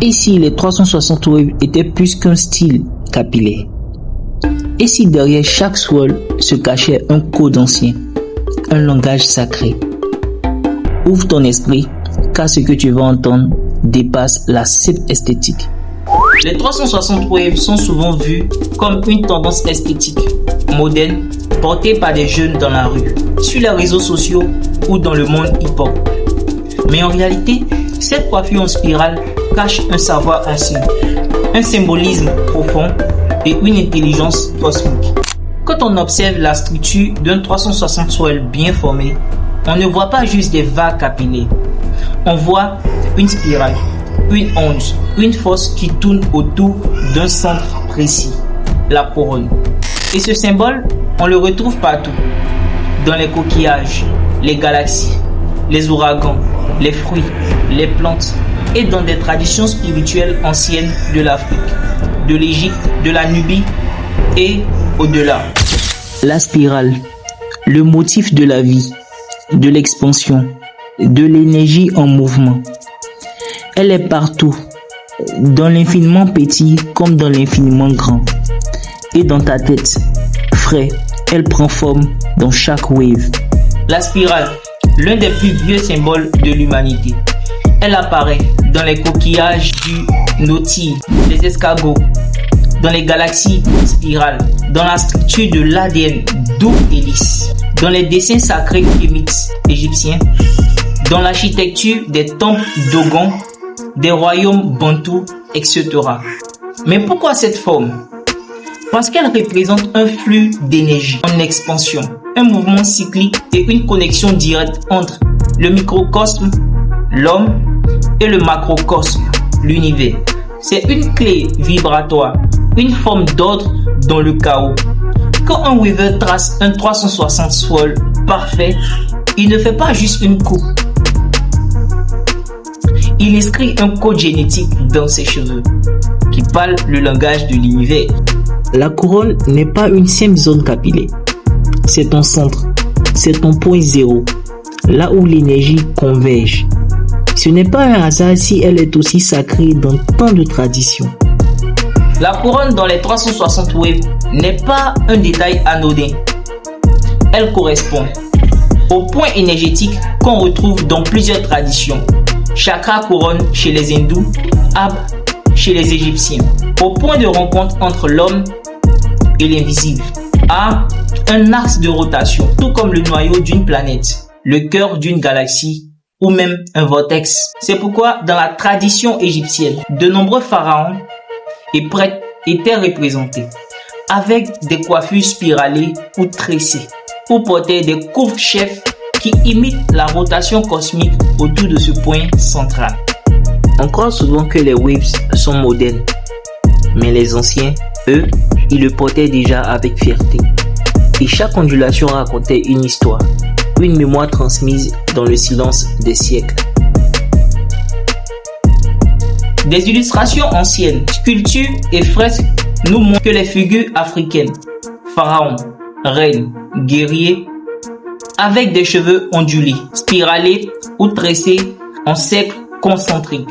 Et si les 360 waves étaient plus qu'un style capillaire? Et si derrière chaque swirl se cachait un code ancien, un langage sacré? Ouvre ton esprit, car ce que tu vas entendre dépasse la simple esthétique. Les 360 waves sont souvent vus comme une tendance esthétique moderne portée par des jeunes dans la rue, sur les réseaux sociaux ou dans le monde hip-hop. Mais en réalité, cette coiffure en spirale cache un savoir ancien, un symbolisme profond et une intelligence cosmique. Quand on observe la structure d'un 360 swirl bien formé, on ne voit pas juste des vagues capillaires. On voit une spirale, une onde, une force qui tourne autour d'un centre précis, la couronne. Et ce symbole, on le retrouve partout, dans les coquillages, les galaxies, les ouragans, les fruits, les plantes et dans des traditions spirituelles anciennes de l'Afrique, de l'Égypte, de la Nubie et au-delà. La spirale, le motif de la vie, de l'expansion, de l'énergie en mouvement. Elle est partout, dans l'infiniment petit comme dans l'infiniment grand. Et dans ta tête, frais, elle prend forme dans chaque wave. La spirale, l'un des plus vieux symboles de l'humanité. Elle apparaît dans les coquillages du Nautil, les escargots, dans les galaxies spirales, dans la structure de l'ADN d'où hélice, dans les dessins sacrés kémites égyptiens, dans l'architecture des temples Dogon, des royaumes bantous, etc. Mais pourquoi cette forme? Parce qu'elle représente un flux d'énergie en expansion, un mouvement cyclique et une connexion directe entre le microcosme, l'homme, et le macrocosme, l'univers. C'est une clé vibratoire, une forme d'ordre dans le chaos. Quand un weaver trace un 360 swirl parfait, il ne fait pas juste une coupe. Il inscrit un code génétique dans ses cheveux, qui parle le langage de l'univers. La couronne n'est pas une simple zone capillaire. C'est ton centre, c'est ton point zéro, là où l'énergie converge. Ce n'est pas un hasard si elle est aussi sacrée dans tant de traditions. La couronne dans les 360 waves n'est pas un détail anodin. Elle correspond au point énergétique qu'on retrouve dans plusieurs traditions. Chakra couronne chez les hindous, Ab chez les égyptiens. Au point de rencontre entre l'homme et l'invisible. A, un axe de rotation, tout comme le noyau d'une planète, le cœur d'une galaxie ou même un vortex. C'est pourquoi dans la tradition égyptienne, de nombreux pharaons et prêtres étaient représentés avec des coiffures spiralées ou tressées ou portaient des couvre-chefs qui imitent la rotation cosmique autour de ce point central. On croit souvent que les waves sont modernes, mais les anciens, eux, ils le portaient déjà avec fierté. Et chaque ondulation racontait une histoire, une mémoire transmise dans le silence des siècles. Des illustrations anciennes, sculptures et fresques nous montrent que les figures africaines, pharaons, reines, guerriers, avec des cheveux ondulés, spiralés ou tressés en cercles concentriques.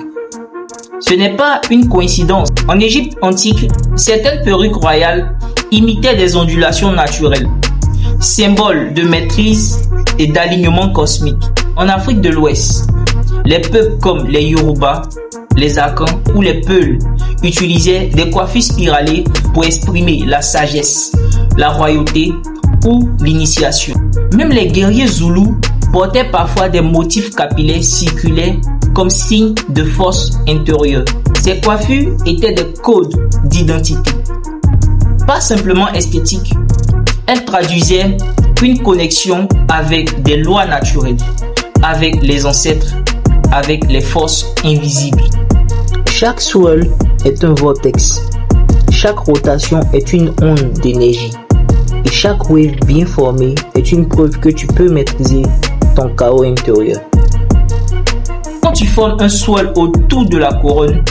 Ce n'est pas une coïncidence. En Égypte antique, certaines perruques royales imitaient des ondulations naturelles, symbole de maîtrise et d'alignement cosmique. En Afrique de l'Ouest, les peuples comme les Yoruba, les Akans ou les Peuls utilisaient des coiffures spiralées pour exprimer la sagesse, la royauté ou l'initiation. Même les guerriers zoulous portaient parfois des motifs capillaires circulaires comme signe de force intérieure. Ces coiffures étaient des codes d'identité. Pas simplement esthétiques, elles traduisaient une connexion avec des lois naturelles, avec les ancêtres, avec les forces invisibles. Chaque swirl est un vortex. Chaque rotation est une onde d'énergie. Et chaque wave bien formée est une preuve que tu peux maîtriser ton chaos intérieur. Quand tu formes un swirl autour de la couronne,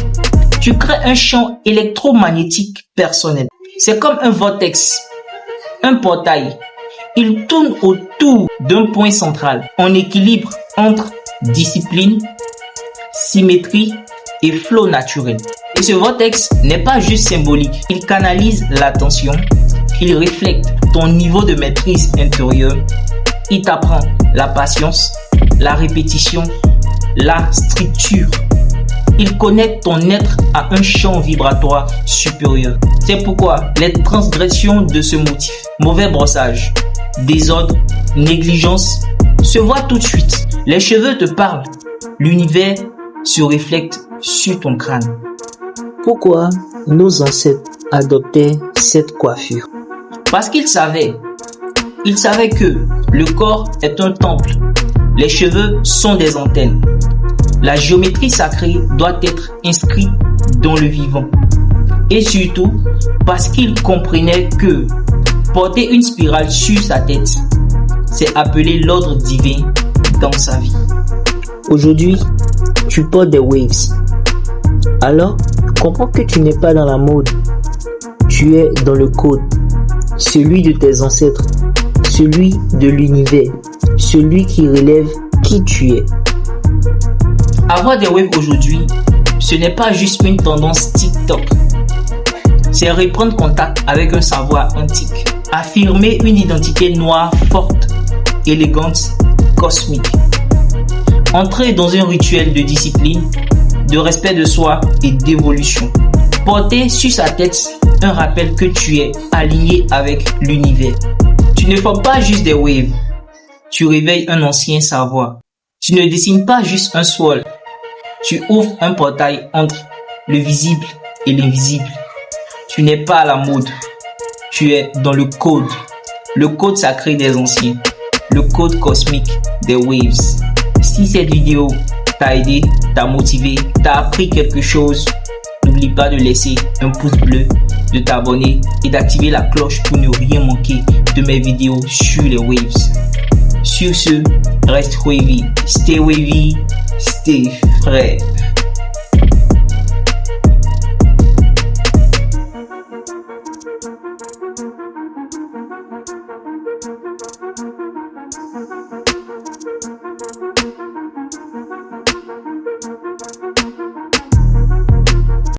tu crées un champ électromagnétique personnel. C'est comme un vortex, un portail. Il tourne autour d'un point central, en équilibre entre discipline, symétrie et flow naturel. Et ce vortex n'est pas juste symbolique, il canalise l'attention, il reflète ton niveau de maîtrise intérieure, il t'apprend la patience, la répétition, la structure. Il connecte ton être à un champ vibratoire supérieur. C'est pourquoi les transgressions de ce motif, mauvais brossage, désordre, négligence, se voient tout de suite. Les cheveux te parlent, l'univers se reflète sur ton crâne. Pourquoi nos ancêtres adoptaient cette coiffure? Parce qu'ils savaient que le corps est un temple, les cheveux sont des antennes. La géométrie sacrée doit être inscrite dans le vivant. Et surtout, parce qu'ils comprenaient que porter une spirale sur sa tête, c'est appeler l'ordre divin dans sa vie. Aujourd'hui, tu portes des waves. Alors, comprends que tu n'es pas dans la mode. Tu es dans le code, celui de tes ancêtres, celui de l'univers, celui qui relève qui tu es. Avoir des waves aujourd'hui, ce n'est pas juste une tendance TikTok. C'est reprendre contact avec un savoir antique. Affirmer une identité noire forte, élégante, cosmique. Entrer dans un rituel de discipline, de respect de soi et d'évolution. Porter sur sa tête un rappel que tu es aligné avec l'univers. Tu ne formes pas juste des waves, tu réveilles un ancien savoir. Tu ne dessines pas juste un swirl, tu ouvres un portail entre le visible et l'invisible. Tu n'es pas à la mode, tu es dans le code sacré des anciens, le code cosmique des waves. Si cette vidéo t'a aidé, t'a motivé, t'a appris quelque chose, n'oublie pas de laisser un pouce bleu, de t'abonner et d'activer la cloche pour ne rien manquer de mes vidéos sur les waves. Sur ce, reste wavy, stay frais.